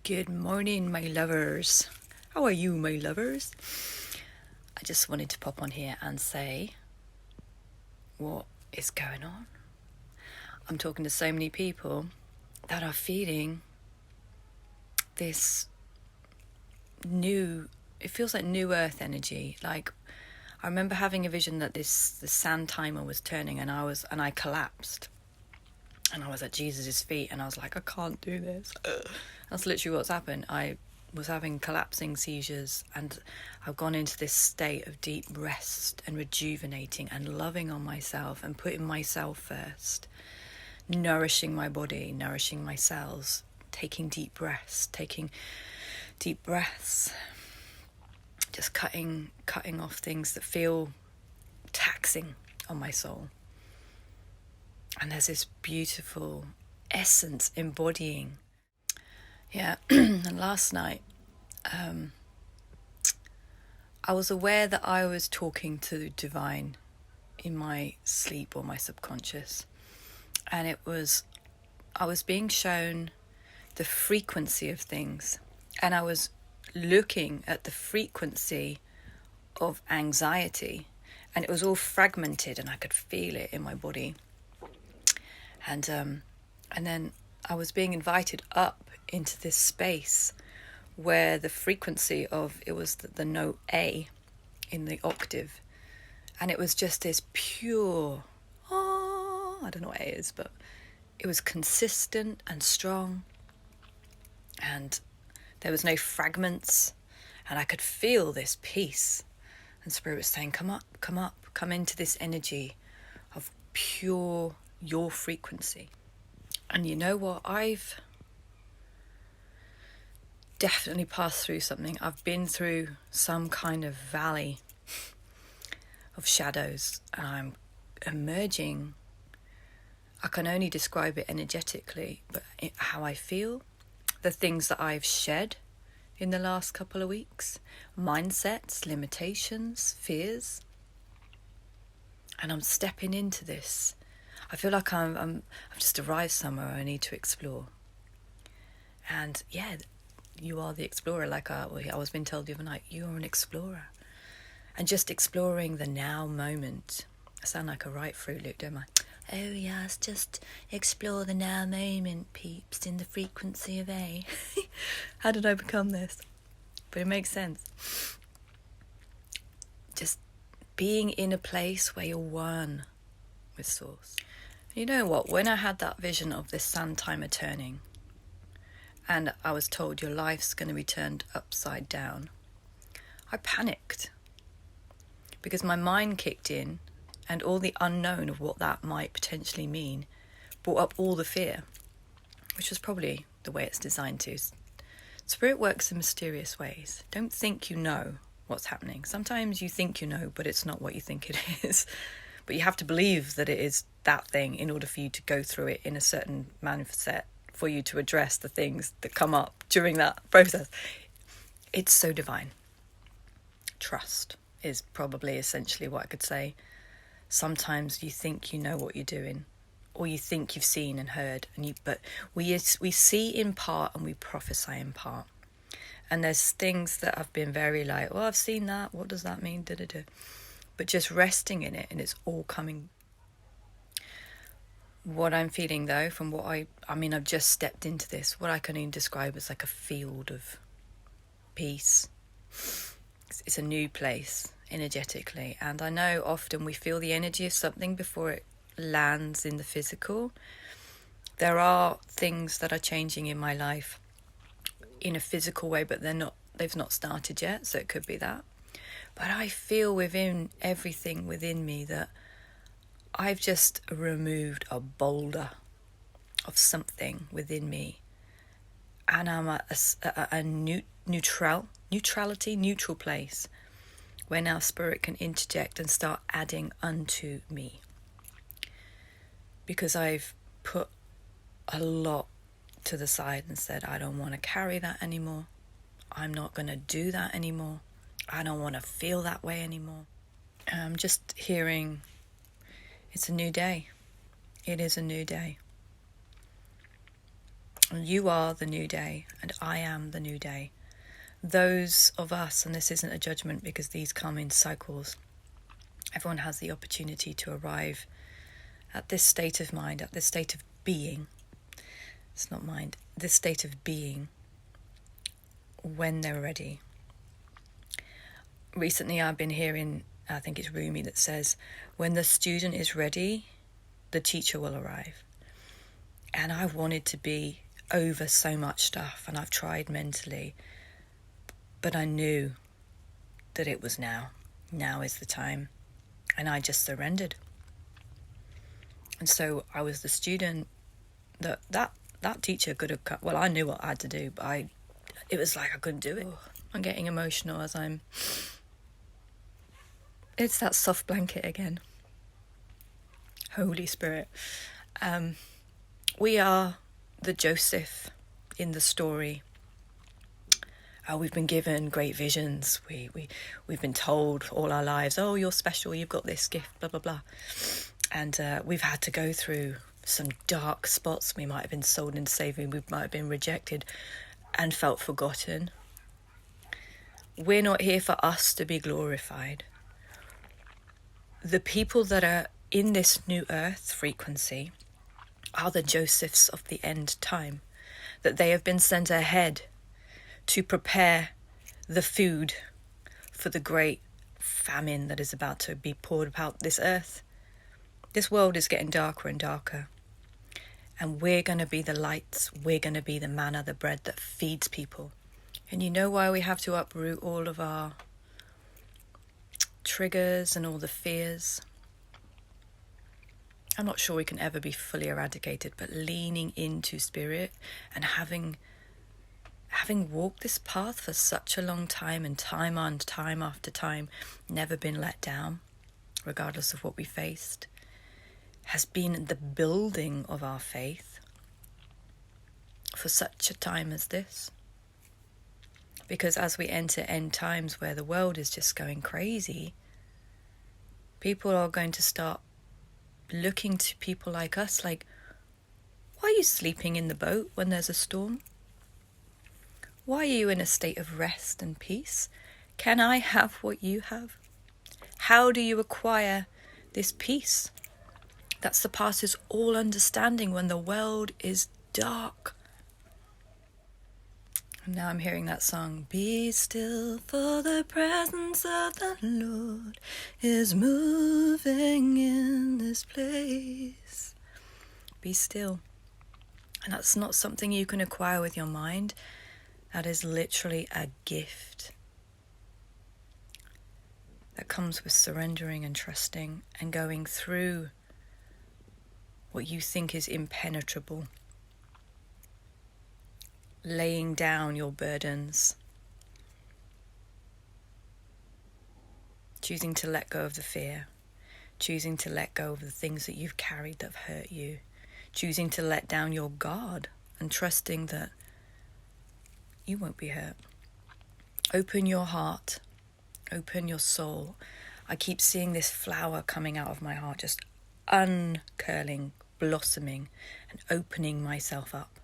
Good morning, my lovers. How are you, my lovers? I just wanted to pop on here and say, what is going on? I'm talking to so many people that are feeling this it feels like new earth energy. Like, I remember having a vision that the sand timer was turning and I collapsed. And I was at Jesus' feet and I was like, I can't do this. That's literally what's happened. I was having collapsing seizures and I've gone into this state of deep rest and rejuvenating and loving on myself and putting myself first, nourishing my body, nourishing my cells, taking deep breaths, just cutting off things that feel taxing on my soul. And there's this beautiful essence embodying. Yeah, and last night, I was aware that I was talking to divine in my sleep or my subconscious. And I was being shown the frequency of things. And I was looking at the frequency of anxiety. And it was all fragmented and I could feel it in my body. And then I was being invited up into this space where the frequency of it was the note A in the octave, and it was just this pure, I don't know what A is, but it was consistent and strong, and there was no fragments, and I could feel this peace. And Spirit was saying, come up, come into this energy of pure your frequency. And you know what? I've definitely passed through something. I've been through some kind of valley of shadows, and I'm emerging. I can only describe it energetically, but how I feel, the things that I've shed in the last couple of weeks, mindsets, limitations, fears, and I'm stepping into this. I feel like I've just arrived somewhere I need to explore. And yeah, you are the explorer. Like I was being told the other night, you are an explorer. And just exploring the now moment. I sound like a right Fruit Loop, don't I? Oh yes, just explore the now moment, peeps, in the frequency of A. How did I become this? But it makes sense. Just being in a place where you're one with Source. You know what? When I had that vision of this sand timer turning, and I was told your life's going to be turned upside down, I panicked. Because my mind kicked in, and all the unknown of what that might potentially mean brought up all the fear, which was probably the way it's designed to. Spirit works in mysterious ways. Don't think you know what's happening. Sometimes you think you know, but it's not what you think it is. But you have to believe that it is that thing in order for you to go through it in a certain mindset, for you to address the things that come up during that process. It's so divine. Trust is probably essentially what I could say. Sometimes you think you know what you're doing, or you think you've seen and heard, but we see in part and we prophesy in part. And there's things that have been very like, oh, I've seen that. What does that mean? But just resting in it, and it's all coming. What I'm feeling though, from what I've just stepped into this, what I can even describe as like a field of peace. It's a new place energetically, and I know often we feel the energy of something before it lands in the physical. There are things that are changing in my life in a physical way, but they've not started yet, so it could be that. But I feel within everything within me that I've just removed a boulder of something within me, and I'm at a neutral place where now Spirit can interject and start adding unto me. Because I've put a lot to the side and said, I don't want to carry that anymore. I'm not going to do that anymore. I don't want to feel that way anymore. I'm just hearing, it's a new day. It is a new day. And you are the new day, and I am the new day. Those of us, and this isn't a judgment because these come in cycles, everyone has the opportunity to arrive at this state of mind, at this state of being. It's not mind, this state of being when they're ready. Recently I've been hearing, I think it's Rumi that says, when the student is ready, the teacher will arrive. And I wanted to be over so much stuff, and I've tried mentally, but I knew that it was now. Now is the time. And I just surrendered. And so I was the student that teacher could have cut. Well, I knew what I had to do, but it was like I couldn't do it. I'm getting emotional as it's that soft blanket again. Holy Spirit. We are the Joseph in the story. We've been given great visions. We've been told all our lives, oh, you're special, you've got this gift, blah, blah, blah. And we've had to go through some dark spots. We might have been sold into slavery, we might have been rejected and felt forgotten. We're not here for us to be glorified. The people that are in this new earth frequency are the Josephs of the end time, that they have been sent ahead to prepare the food for the great famine that is about to be poured about this earth. This world is getting darker and darker, and we're going to be the lights. We're going to be the manna, the bread that feeds people. And you know why we have to uproot all of our triggers and all the fears? I'm not sure we can ever be fully eradicated, but leaning into spirit and having walked this path for such a long time, and time on time after time, never been let down, regardless of what we faced, has been the building of our faith for such a time as this. Because as we enter end times where the world is just going crazy, people are going to start looking to people like us like, why are you sleeping in the boat when there's a storm? Why are you in a state of rest and peace? Can I have what you have? How do you acquire this peace that surpasses all understanding when the world is dark? And now I'm hearing that song, be still, for the presence of the Lord is moving in this place. Be still. And that's not something you can acquire with your mind. That is literally a gift that comes with surrendering and trusting and going through what you think is impenetrable. Laying down your burdens. Choosing to let go of the fear. Choosing to let go of the things that you've carried that have hurt you. Choosing to let down your guard and trusting that you won't be hurt. Open your heart. Open your soul. I keep seeing this flower coming out of my heart, just uncurling, blossoming, and opening myself up.